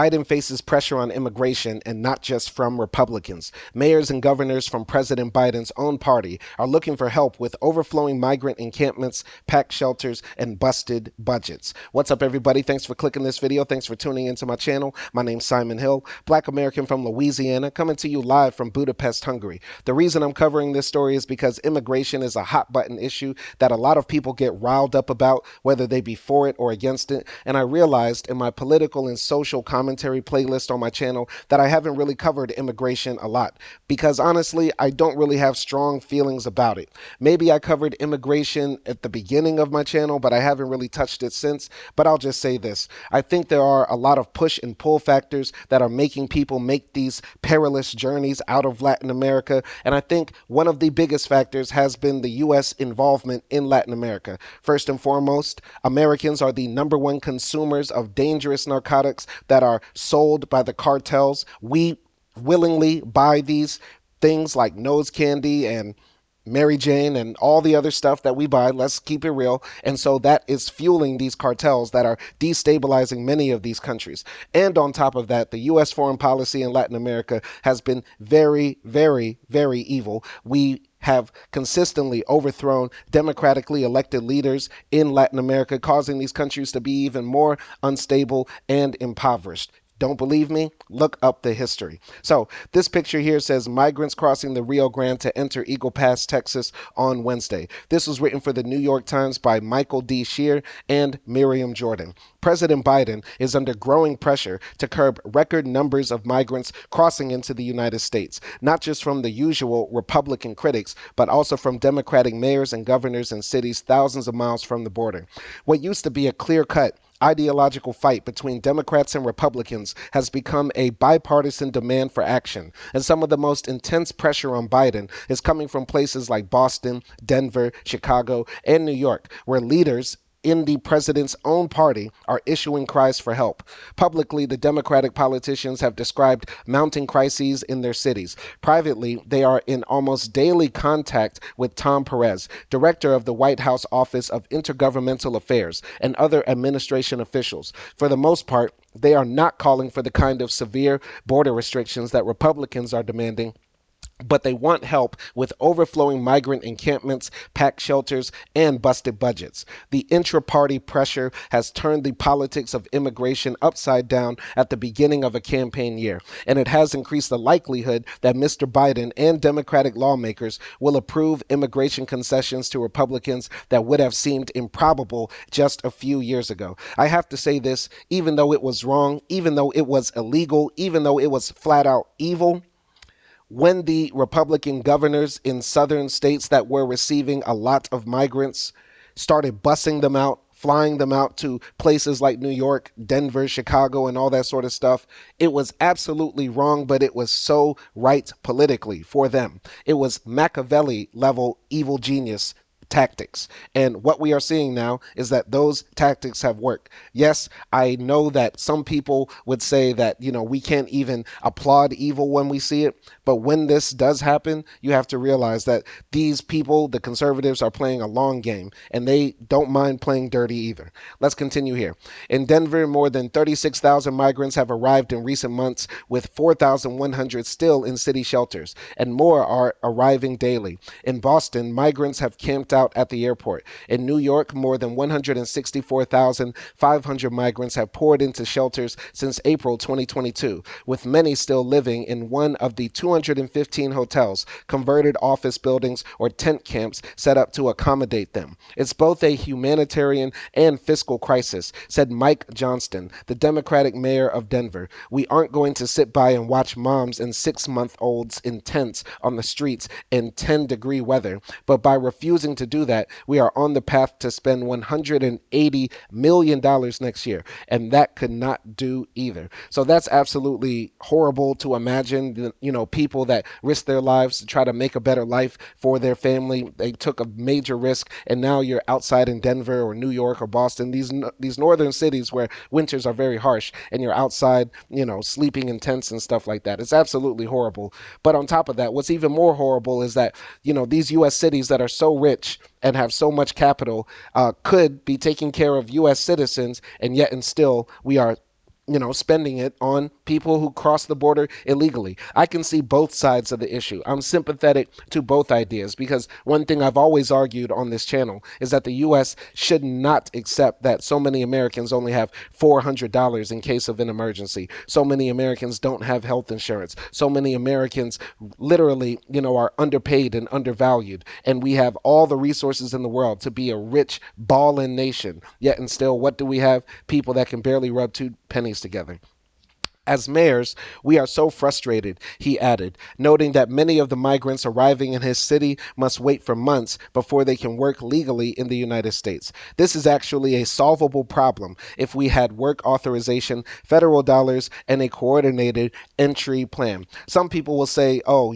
Biden faces pressure on immigration, and not just from Republicans. Mayors and governors from President Biden's own party are looking for help with overflowing migrant encampments, packed shelters, and busted budgets. What's up, everybody? Thanks for clicking this video. Thanks for tuning into my channel. My name's Simon Hill, Black American from Louisiana, coming to you live from Budapest, Hungary. The reason I'm covering this story is because immigration is a hot button issue that a lot of people get riled up about, whether they be for it or against it. And I realized in my political and social commentary playlist on my channel that I haven't really covered immigration a lot, because honestly, I don't really have strong feelings about it. Maybe I covered immigration at the beginning of my channel, but I haven't really touched it since. But I'll just say this. I think there are a lot of push and pull factors that are making people make these perilous journeys out of Latin America. And I think one of the biggest factors has been the U.S. involvement in Latin America. First and foremost, Americans are the #1 consumers of dangerous narcotics that are sold by the cartels. We willingly buy these things like nose candy and Mary Jane and all the other stuff that we buy. Let's keep it real. And so that is fueling these cartels that are destabilizing many of these countries. And on top of that, the U.S. foreign policy in Latin America has been very, very, very evil. We have consistently overthrown democratically elected leaders in Latin America, causing these countries to be even more unstable and impoverished. Don't believe me? Look up the history. So this picture here says migrants crossing the Rio Grande to enter Eagle Pass, Texas on Wednesday. This was written for the New York Times by Michael D. Shear and Miriam Jordan. President Biden is under growing pressure to curb record numbers of migrants crossing into the United States, not just from the usual Republican critics, but also from Democratic mayors and governors in cities thousands of miles from the border. What used to be a clear-cut ideological fight between Democrats and Republicans has become a bipartisan demand for action, and some of the most intense pressure on Biden is coming from places like Boston, Denver, Chicago, and New York, where leaders in the president's own party are issuing cries for help. Publicly, the Democratic politicians have described mounting crises in their cities. Privately, they are in almost daily contact with Tom Perez, director of the White House Office of Intergovernmental Affairs, and other administration officials. For the most part, they are not calling for the kind of severe border restrictions that Republicans are demanding, but they want help with overflowing migrant encampments, packed shelters, and busted budgets. The intra-party pressure has turned the politics of immigration upside down at the beginning of a campaign year, and it has increased the likelihood that Mr. Biden and Democratic lawmakers will approve immigration concessions to Republicans that would have seemed improbable just a few years ago. I have to say this, even though it was wrong, even though it was illegal, even though it was flat out evil, when the Republican governors in southern states that were receiving a lot of migrants started bussing them out, flying them out to places like New York, Denver, Chicago, and all that sort of stuff, it was absolutely wrong, but it was so right politically for them. It was Machiavelli level evil genius tactics. And what we are seeing now is that those tactics have worked. Yes, I know that some people would say that, we can't even applaud evil when we see it. But when this does happen, you have to realize that these people, the conservatives, are playing a long game, and they don't mind playing dirty either. Let's continue here. In Denver, more than 36,000 migrants have arrived in recent months, with 4,100 still in city shelters, and more are arriving daily. In Boston, migrants have camped out at the airport. In New York, more than 164,500 migrants have poured into shelters since April 2022, with many still living in one of the 215 hotels, converted office buildings, or tent camps set up to accommodate them. It's both a humanitarian and fiscal crisis, said Mike Johnston, the Democratic mayor of Denver. We aren't going to sit by and watch moms and 6-month-olds in tents on the streets in 10-degree weather, but by refusing to do that, we are on the path to spend $180 million next year, and that could not do either. So that's absolutely horrible to imagine. People that risk their lives to try to make a better life for their family. They took a major risk, and now you're outside in Denver or New York or Boston, these northern cities where winters are very harsh, and you're outside, sleeping in tents and stuff like that. It's absolutely horrible. But on top of that, what's even more horrible is that, these U.S. cities that are so rich and have so much capital could be taking care of U.S. citizens, and yet and still we are spending it on people who cross the border illegally. I can see both sides of the issue. I'm sympathetic to both ideas because one thing I've always argued on this channel is that the U.S. should not accept that so many Americans only have $400 in case of an emergency. So many Americans don't have health insurance. So many Americans literally, are underpaid and undervalued. And we have all the resources in the world to be a rich, ballin' nation. Yet and still, what do we have? People that can barely rub two pennies together. As mayors, we are so frustrated, he added, noting that many of the migrants arriving in his city must wait for months before they can work legally in the United States. This is actually a solvable problem if we had work authorization, federal dollars, and a coordinated entry plan. Some people will say, oh,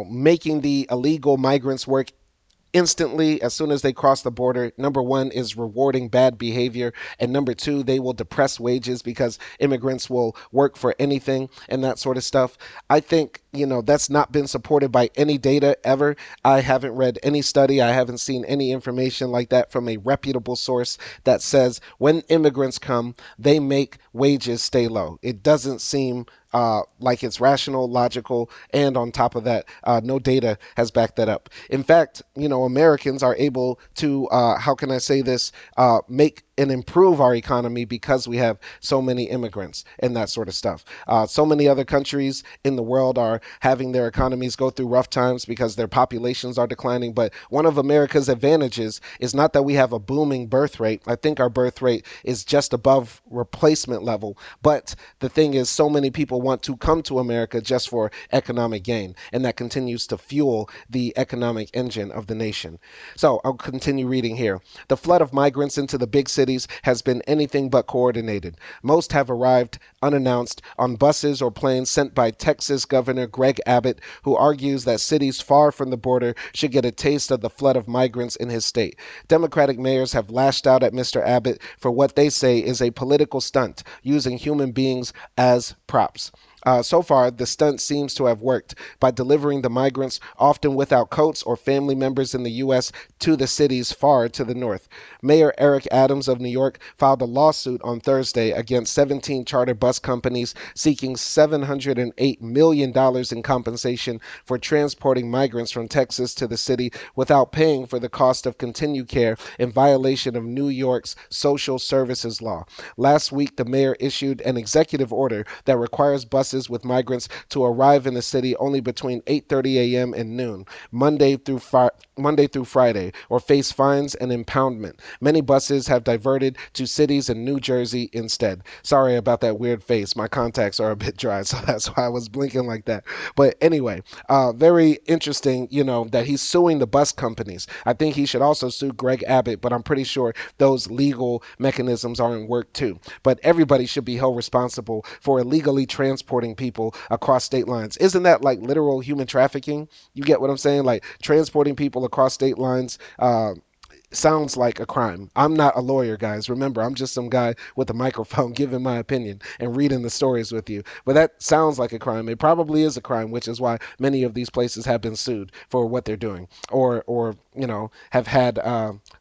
making the illegal migrants work instantly as soon as they cross the border. Number one is rewarding bad behavior, and number two, they will depress wages because immigrants will work for anything and that sort of stuff. I think that's not been supported by any data ever. I haven't read any study, I haven't seen any information like that from a reputable source that says when immigrants come they make wages stay low. It doesn't seem like it's rational, logical, and on top of that, no data has backed that up. In fact, Americans are able to, how can I say this, make and improve our economy because we have so many immigrants and that sort of stuff. So many other countries in the world are having their economies go through rough times because their populations are declining. But one of America's advantages is not that we have a booming birth rate. I think our birth rate is just above replacement level. But the thing is, so many people want to come to America just for economic gain, and that continues to fuel the economic engine of the nation. So I'll continue reading here. The flood of migrants into the big cities has been anything but coordinated. Most have arrived unannounced on buses or planes sent by Texas Governor Greg Abbott, who argues that cities far from the border should get a taste of the flood of migrants in his state. Democratic mayors have lashed out at Mr. Abbott for what they say is a political stunt, using human beings as props. So far, the stunt seems to have worked by delivering the migrants, often without coats or family members in the U.S., to the cities far to the north. Mayor Eric Adams of New York filed a lawsuit on Thursday against 17 charter bus companies seeking $708 million in compensation for transporting migrants from Texas to the city without paying for the cost of continued care in violation of New York's social services law. Last week, the mayor issued an executive order that requires buses with migrants to arrive in the city only between 8:30 a.m. and noon, Monday through Friday, or face fines and impoundment. Many buses have diverted to cities in New Jersey instead. Sorry about that weird face. My contacts are a bit dry, so that's why I was blinking like that. But anyway, very interesting, that he's suing the bus companies. I think he should also sue Greg Abbott, but I'm pretty sure those legal mechanisms are in work too. But everybody should be held responsible for illegally transporting people across state lines. Isn't that like literal human trafficking? You get what I'm saying? Like transporting people across state lines. Sounds like a crime. I'm not a lawyer, guys. Remember, I'm just some guy with a microphone giving my opinion and reading the stories with you. But that sounds like a crime. It probably is a crime, which is why many of these places have been sued for what they're doing, or have had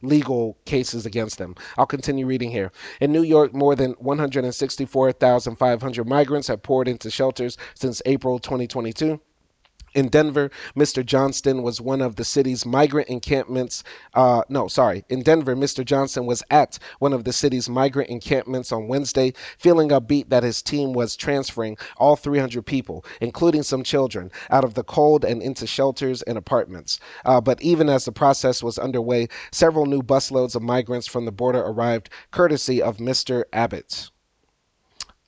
legal cases against them. I'll continue reading here. In New York, more than 164,500 migrants have poured into shelters since April 2022. In Denver, Mr. Johnston was one of the city's migrant encampments. No, sorry. In Denver, Mr. Johnson was at one of the city's migrant encampments on Wednesday, feeling upbeat that his team was transferring all 300 people, including some children, out of the cold and into shelters and apartments. But even as the process was underway, several new busloads of migrants from the border arrived, courtesy of Mr. Abbott.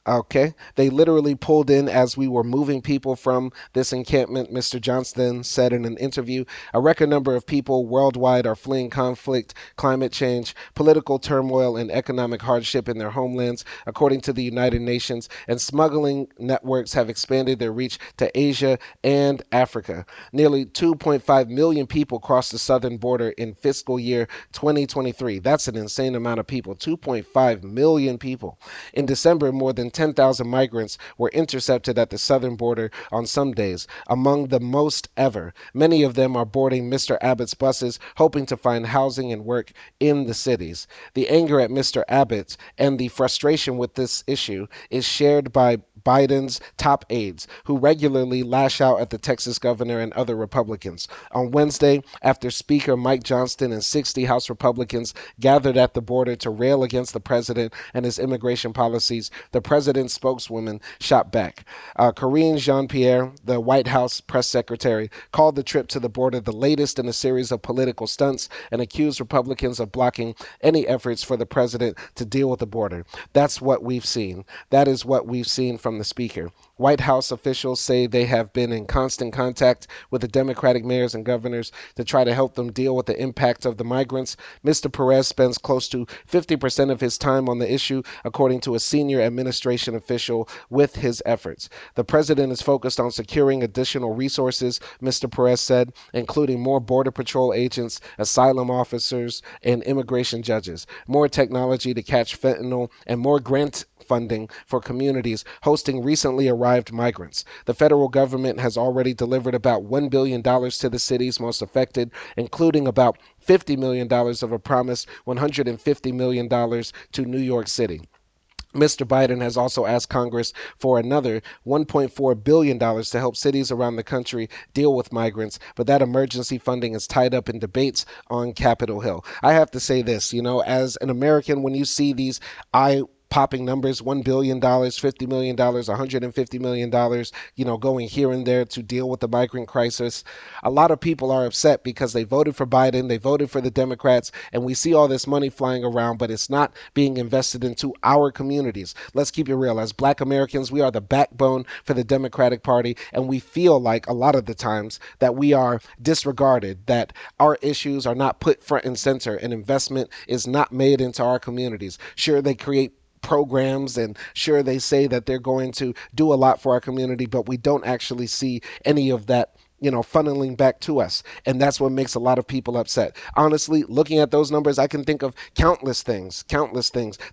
Okay. They literally pulled in as we were moving people from this encampment, Mr. Johnston said in an interview. A record number of people worldwide are fleeing conflict, climate change, political turmoil, and economic hardship in their homelands, according to the United Nations, and smuggling networks have expanded their reach to Asia and Africa. Nearly 2.5 million people crossed the southern border in fiscal year 2023. That's an insane amount of people. 2.5 million people. In December, more than 10,000 migrants were intercepted at the southern border on some days, among the most ever. Many of them are boarding Mr. Abbott's buses, hoping to find housing and work in the cities. The anger at Mr. Abbott and the frustration with this issue is shared by Biden's top aides, who regularly lash out at the Texas governor and other Republicans. On Wednesday, after Speaker Mike Johnston and 60 House Republicans gathered at the border to rail against the president and his immigration policies, the president's spokeswoman shot back. Karine Jean-Pierre, the White House press secretary, called the trip to the border the latest in a series of political stunts and accused Republicans of blocking any efforts for the president to deal with the border. That's what we've seen. That is what we've seen from the speaker. White House officials say they have been in constant contact with the Democratic mayors and governors to try to help them deal with the impact of the migrants. Mr. Perez spends close to 50% of his time on the issue, according to a senior administration official with his efforts. The president is focused on securing additional resources, Mr. Perez said, including more Border Patrol agents, asylum officers, and immigration judges, more technology to catch fentanyl, and more grant funding for communities hosting recently arrived migrants. The federal government has already delivered about $1 billion to the cities most affected, including about $50 million of a promised $150 million to New York City. Mr. Biden has also asked Congress for another $1.4 billion to help cities around the country deal with migrants, but that emergency funding is tied up in debates on Capitol Hill. I have to say this, as an American, when you see these eye popping numbers, $1 billion, $50 million, $150 million, going here and there to deal with the migrant crisis. A lot of people are upset because they voted for Biden, they voted for the Democrats, and we see all this money flying around, but it's not being invested into our communities. Let's keep it real. As Black Americans, we are the backbone for the Democratic Party, and we feel like a lot of the times that we are disregarded, that our issues are not put front and center, and investment is not made into our communities. Sure, they create programs, and sure, they say that they're going to do a lot for our community, but we don't actually see any of that funneling back to us. And that's what makes a lot of people upset. Honestly, looking at those numbers, I can think of countless things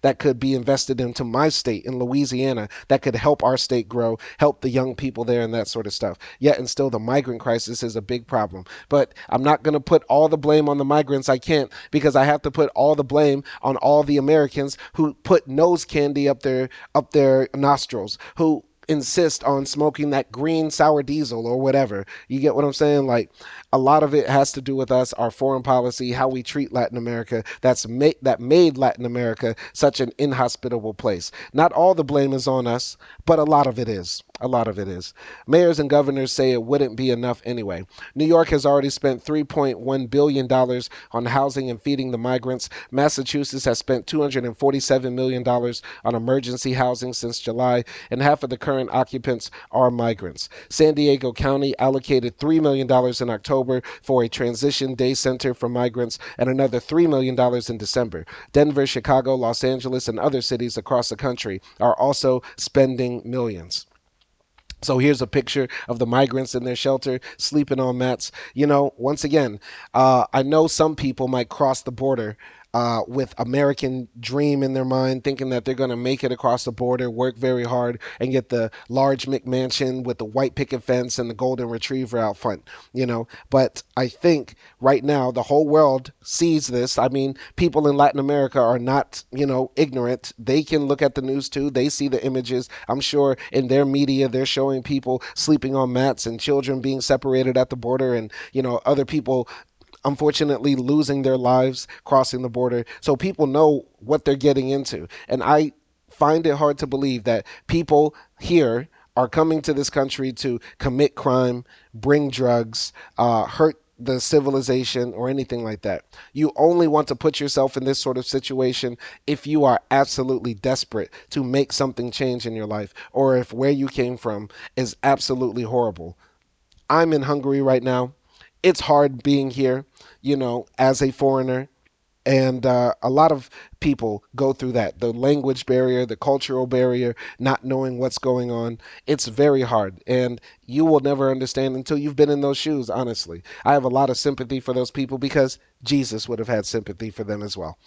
that could be invested into my state in Louisiana that could help our state grow, help the young people there, and that sort of stuff. Yet and still, the migrant crisis is a big problem. But I'm not going to put all the blame on the migrants. I can't, because I have to put all the blame on all the Americans who put nose candy up their nostrils, who insist on smoking that green sour diesel or whatever. You get what I'm saying? Like, a lot of it has to do with us, our foreign policy, how we treat Latin America. That made Latin America such an inhospitable place. Not all the blame is on us, but a lot of it is. A lot of it is. Mayors and governors say it wouldn't be enough anyway. New York has already spent $3.1 billion on housing and feeding the migrants. Massachusetts has spent $247 million on emergency housing since July, and half of the current occupants are migrants. San Diego County allocated $3 million in October for a transition day center for migrants, and another $3 million in December. Denver, Chicago, Los Angeles, and other cities across the country are also spending millions. So here's a picture of the migrants in their shelter, sleeping on mats. Once again, I know some people might cross the border with American dream in their mind, thinking that they're going to make it across the border, work very hard, and get the large McMansion with the white picket fence and the golden retriever out front. But I think right now the whole world sees this. I mean, people in Latin America are not, ignorant. They can look at the news too. They see the images. I'm sure in their media they're showing people sleeping on mats and children being separated at the border, and other people unfortunately losing their lives crossing the border. So people know what they're getting into. And I find it hard to believe that people here are coming to this country to commit crime, bring drugs, hurt the civilization, or anything like that. You only want to put yourself in this sort of situation if you are absolutely desperate to make something change in your life, or if where you came from is absolutely horrible. I'm in Hungary right now. It's hard being here, as a foreigner. And a lot of people go through that. The language barrier, the cultural barrier, not knowing what's going on. It's very hard. And you will never understand until you've been in those shoes, honestly. I have a lot of sympathy for those people because Jesus would have had sympathy for them as well.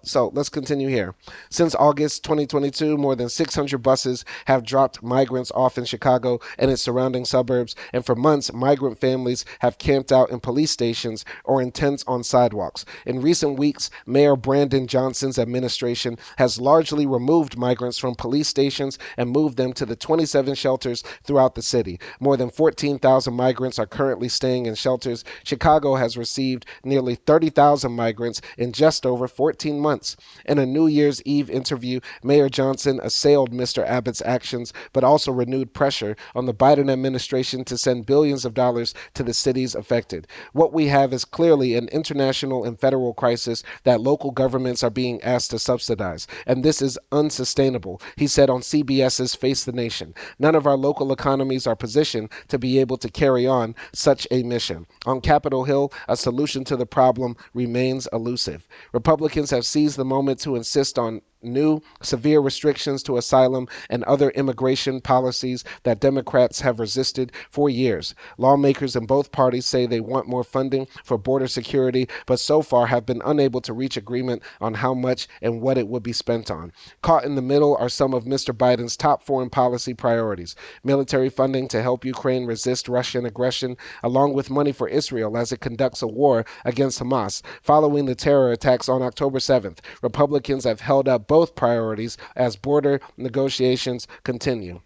So let's continue here. Since August 2022, more than 600 buses have dropped migrants off in Chicago and its surrounding suburbs, and for months, migrant families have camped out in police stations or in tents on sidewalks. In recent weeks, Mayor Brandon Johnson's administration has largely removed migrants from police stations and moved them to the 27 shelters throughout the city. More than 14,000 migrants are currently staying in shelters. Chicago has received nearly 30,000 migrants in just over 14 months. In a New Year's Eve interview, Mayor Johnson assailed Mr. Abbott's actions, but also renewed pressure on the Biden administration to send billions of dollars to the cities affected. What we have is clearly an international and federal crisis that local governments are being asked to subsidize, and this is unsustainable, he said on CBS's Face the Nation. None of our local economies are positioned to be able to carry on such a mission. On Capitol Hill, a solution to the problem remains elusive. Republicans have seized the moment to insist on new severe restrictions to asylum and other immigration policies that Democrats have resisted for years. Lawmakers in both parties say they want more funding for border security, but so far have been unable to reach agreement on how much and what it would be spent on. Caught in the middle are some of Mr. Biden's top foreign policy priorities: military funding to help Ukraine resist Russian aggression, along with money for Israel as it conducts a war against Hamas. Following the terror attacks on October 7th, Republicans have held up both priorities as border negotiations continue.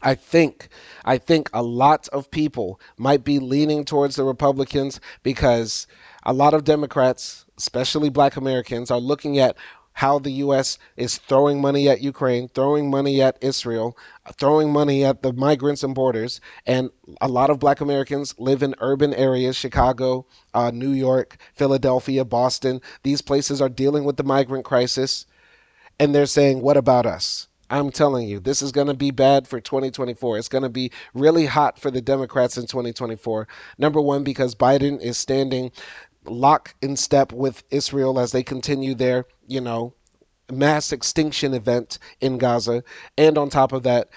I think I think a lot of people might be leaning towards the Republicans because a lot of Democrats, especially black Americans, are looking at how the US is throwing money at Ukraine, throwing money at Israel, throwing money at the migrants and borders. And a lot of black Americans live in urban areas: Chicago, New York, Philadelphia, Boston. These places are dealing with the migrant crisis, and they're saying, what about us? I'm telling you, this is going to be bad for 2024. It's going to be really hot for the Democrats in 2024. Number one, because Biden is standing lock in step with Israel as they continue their, mass extinction event in Gaza. And on top of that,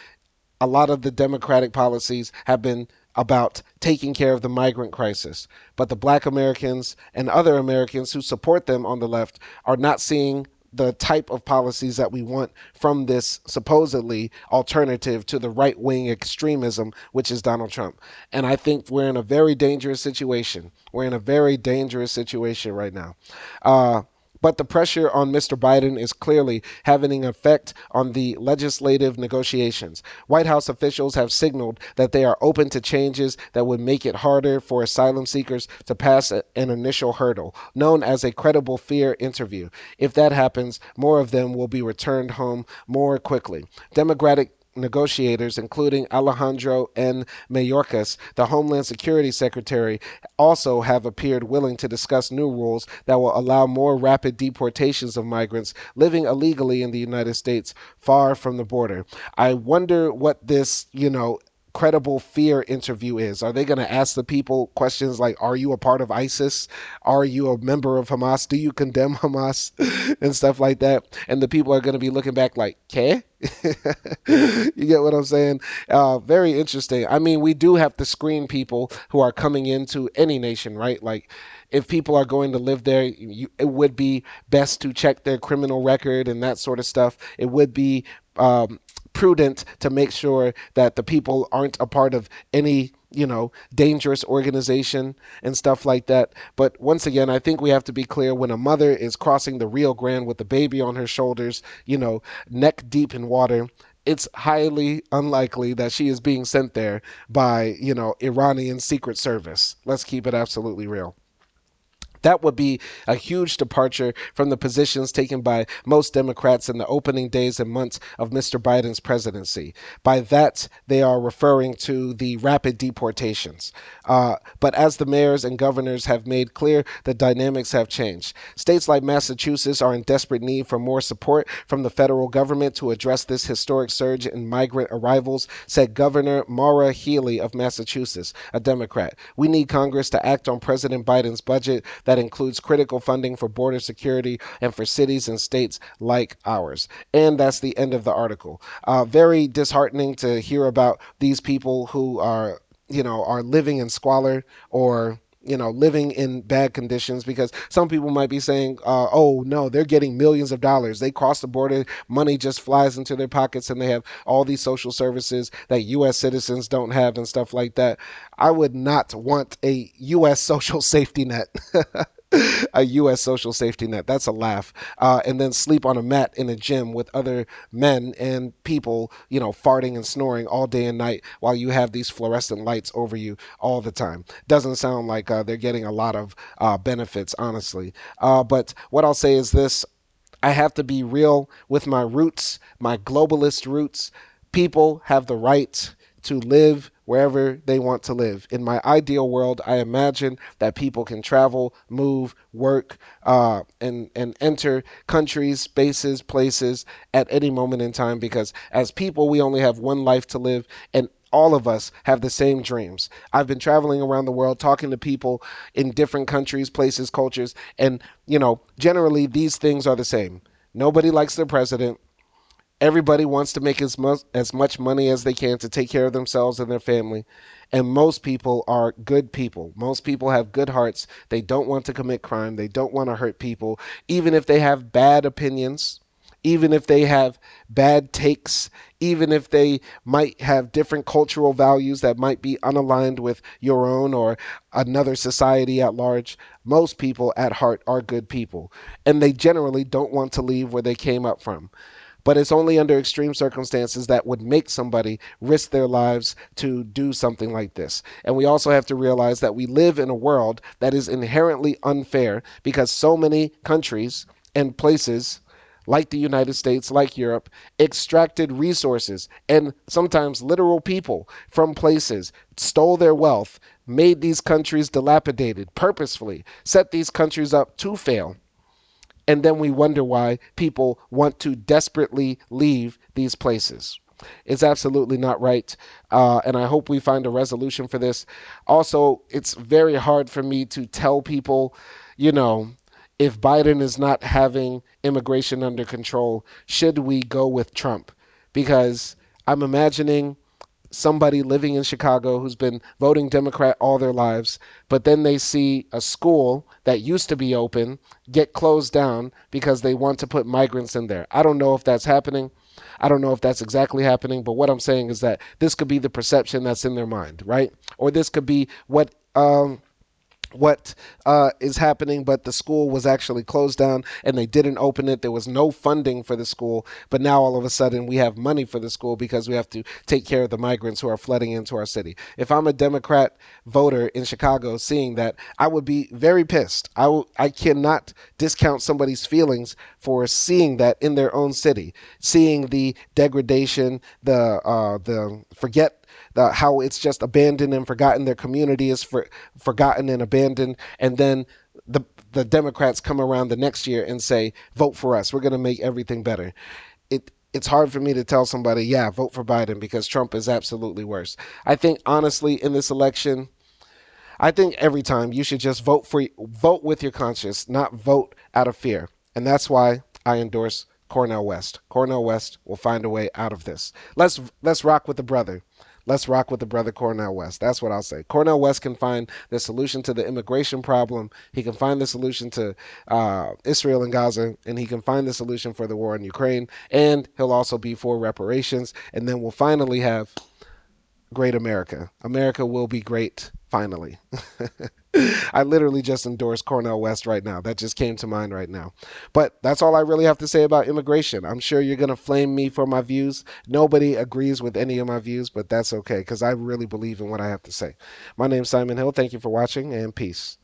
a lot of the Democratic policies have been about taking care of the migrant crisis. But the black Americans and other Americans who support them on the left are not seeing the type of policies that we want from this supposedly alternative to the right wing extremism, which is Donald Trump. And I think we're in a very dangerous situation. We're in a very dangerous situation right now. But the pressure on Mr. Biden is clearly having an effect on the legislative negotiations. White House officials have signaled that they are open to changes that would make it harder for asylum seekers to pass an initial hurdle, known as a credible fear interview. If that happens, more of them will be returned home more quickly. Democratic negotiators, including Alejandro N. Mayorkas, the Homeland Security Secretary, also have appeared willing to discuss new rules that will allow more rapid deportations of migrants living illegally in the United States far from the border. I wonder what this, credible fear interview is. Are they going to ask the people questions like, are you a part of ISIS? Are you a member of Hamas? Do you condemn Hamas? And stuff like that. And the people are going to be looking back like, "Okay." You get what I'm saying? Very interesting. I mean, we do have to screen people who are coming into any nation, right? Like, if people are going to live there, it would be best to check their criminal record and that sort of stuff. It would be prudent to make sure that the people aren't a part of any dangerous organization and stuff like that. But once again, I think we have to be clear: when a mother is crossing the Rio Grande with the baby on her shoulders, neck deep in water, it's highly unlikely that she is being sent there by, Iranian secret service. Let's keep it absolutely real. That would be a huge departure from the positions taken by most Democrats in the opening days and months of Mr. Biden's presidency. By that, they are referring to the rapid deportations. But as the mayors and governors have made clear, the dynamics have changed. States like Massachusetts are in desperate need for more support from the federal government to address this historic surge in migrant arrivals, said Governor Maura Healey of Massachusetts, a Democrat. We need Congress to act on President Biden's budget that that includes critical funding for border security and for cities and states like ours. And that's the end of the article. Very disheartening to hear about these people who are, are living in squalor or living in bad conditions, because some people might be saying, oh no, they're getting millions of dollars. They cross the border, money just flies into their pockets, and they have all these social services that U.S. citizens don't have and stuff like that. I would not want a U.S. social safety net. A U.S. social safety net. That's a laugh. And then sleep on a mat in a gym with other men and people, farting and snoring all day and night while you have these fluorescent lights over you all the time. Doesn't sound like they're getting a lot of benefits, honestly. But what I'll say is this: I have to be real with my roots, my globalist roots. People have the right to live wherever they want to live. In my ideal world, I imagine that people can travel, move, work, and enter countries, spaces, places at any moment in time, because as people, we only have one life to live, and all of us have the same dreams. I've been traveling around the world talking to people in different countries, places, cultures, and generally these things are the same. Nobody likes their president. Everybody wants to make as much money as they can to take care of themselves and their family. And most people are good people. Most people have good hearts. They don't want to commit crime. They don't want to hurt people, even if they have bad opinions, even if they have bad takes, even if they might have different cultural values that might be unaligned with your own or another society at large. Most people at heart are good people, and they generally don't want to leave where they came up from. But it's only under extreme circumstances that would make somebody risk their lives to do something like this. And we also have to realize that we live in a world that is inherently unfair, because so many countries and places, like the United States, like Europe, extracted resources and sometimes literal people from places, stole their wealth, made these countries dilapidated purposefully, set these countries up to fail, and then we wonder why people want to desperately leave these places. It's absolutely not right, and I hope we find a resolution for this. Also, it's very hard for me to tell people, you know, if Biden is not having immigration under control, should we go with Trump? Because I'm imagining somebody living in Chicago who's been voting Democrat all their lives, but then they see a school that used to be open get closed down because they want to put migrants in there. I don't know if that's happening. I don't know if that's exactly happening, but what I'm saying is that this could be the perception that's in their mind, right? Or this could be what is happening, but the school was actually closed down and they didn't open it. There was no funding for the school, but now all of a sudden we have money for the school because we have to take care of the migrants who are flooding into our city. If I'm a Democrat voter in Chicago seeing that, I would be very pissed. I cannot discount somebody's feelings for seeing that in their own city, seeing the degradation, the forget how it's just abandoned and forgotten. Their community is forgotten and abandoned, and then the the Democrats come around the next year and say, "Vote for us. We're going to make everything better." It's hard for me to tell somebody, "Yeah, vote for Biden," because Trump is absolutely worse. I think honestly, in this election, I think every time you should just vote with your conscience, not vote out of fear. And that's why I endorse Cornel West. Cornel West will find a way out of this. Let's rock with the brother. Let's rock with the brother Cornel West. That's what I'll say. Cornel West can find the solution to the immigration problem. He can find the solution to Israel and Gaza, and he can find the solution for the war in Ukraine. And he'll also be for reparations. And then we'll finally have great America. America will be great finally. I literally just endorsed Cornel West right now. That just came to mind right now. But that's all I really have to say about immigration. I'm sure you're going to flame me for my views. Nobody agrees with any of my views, but that's okay because I really believe in what I have to say. My name's Simon Hill. Thank you for watching, and peace.